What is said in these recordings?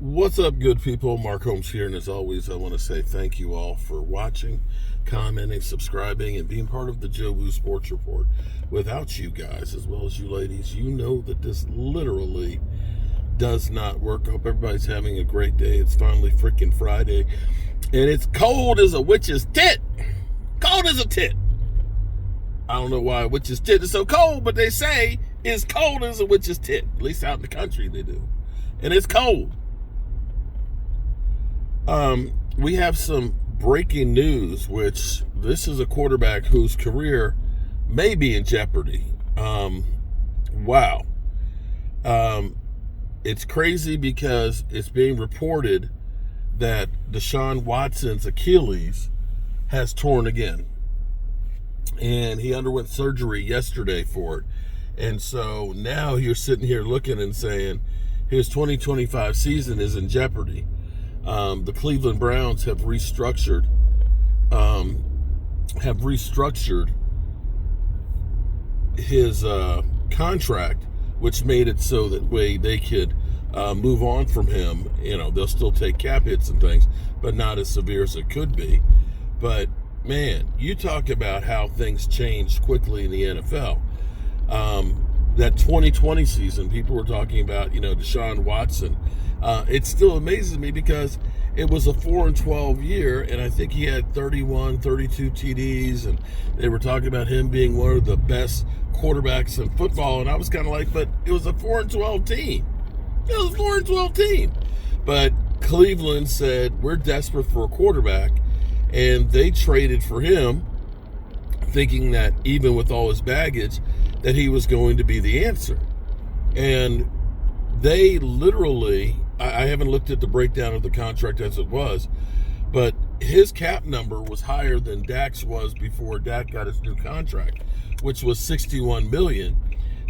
What's up, good people? Mark Holmes here, and as always, I want to say thank you all for watching, commenting, subscribing, and being part of the Joe Boo Sports Report. Without you guys, as well as you ladies, you know that this literally does not work. I hope everybody's having a great day. It's finally freaking Friday, and it's cold as a witch's tit. Cold as a tit. I don't know why a witch's tit is so cold, but they say it's cold as a witch's tit. At least out in the country they do. And it's cold. We have some breaking news, which this is a quarterback whose career may be in jeopardy. Wow. It's crazy because it's being reported that DeShawn Watson's Achilles has torn again. And he underwent surgery yesterday for it. And so now you're sitting here looking and saying his 2025 season is in jeopardy. The Cleveland Browns have restructured his contract, which made it so that way they could move on from him. You know, they'll still take cap hits and things, but not as severe as it could be. But man, you talk about how things changed quickly in the NFL. That 2020 season, people were talking about, DeShawn Watson. It still amazes me because it was a 4-12 year, and I think he had 31, 32 TDs, and they were talking about him being one of the best quarterbacks in football, and I was kind of like, but it was a 4-12 team. It was a 4-12 team. But Cleveland said, we're desperate for a quarterback, and they traded for him, thinking that even with all his baggage, that he was going to be the answer. And they literally, I haven't looked at the breakdown of the contract as it was, but his cap number was higher than Dak's was before Dak got his new contract, which was $61 million.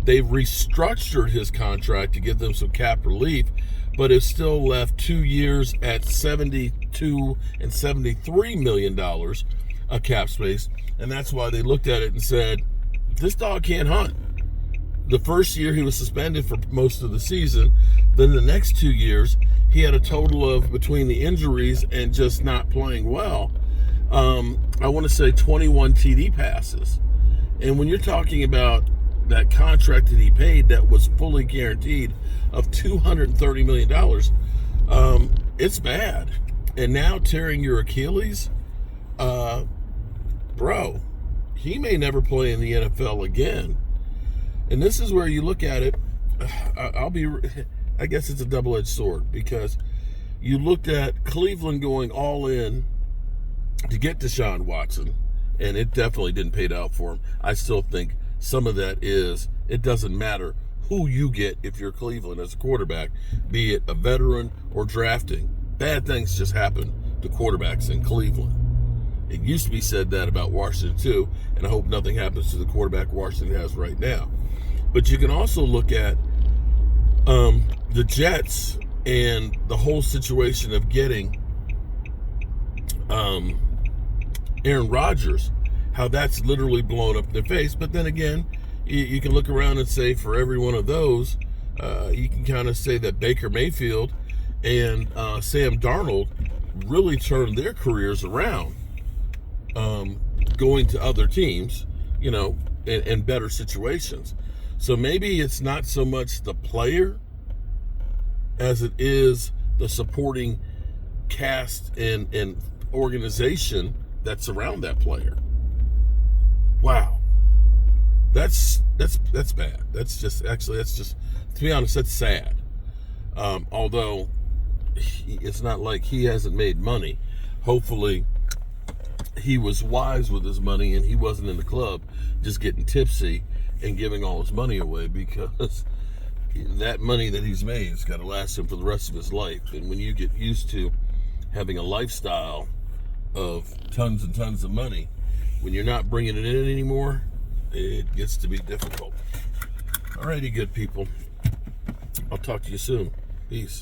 They've restructured his contract to give them some cap relief, but it still left 2 years at $72 and $73 million of cap space. And that's why they looked at it and said, this dog can't hunt. The first year he was suspended for most of the season. Then the next 2 years, he had a total of, between the injuries and just not playing well, I want to say 21 TD passes. And when you're talking about that contract that he paid that was fully guaranteed of $230 million, it's bad. And now tearing your Achilles, bro, he may never play in the NFL again. And this is where you look at it. I guess it's a double-edged sword, because you looked at Cleveland going all in to get DeShawn Watson, and it definitely didn't pay out for him. I still think some of that is, it doesn't matter who you get if you're Cleveland as a quarterback, be it a veteran or drafting. Bad things just happen to quarterbacks in Cleveland. It used to be said that about Washington too, and I hope nothing happens to the quarterback Washington has right now. But you can also look at the Jets and the whole situation of getting Aaron Rodgers, how that's literally blown up in their face. But then again, you can look around and say for every one of those, you can kind of say that Baker Mayfield and Sam Darnold really turned their careers around, going to other teams, in better situations. So maybe it's not so much the player as it is the supporting cast and organization that's around that player. Wow. That's bad. That's just, to be honest, that's sad. Although it's not like he hasn't made money. Hopefully he was wise with his money and he wasn't in the club just getting tipsy and giving all his money away, because that money that he's made has got to last him for the rest of his life. And when you get used to having a lifestyle of tons and tons of money, when you're not bringing it in anymore, it gets to be difficult. Alrighty, good people. I'll talk to you soon. Peace.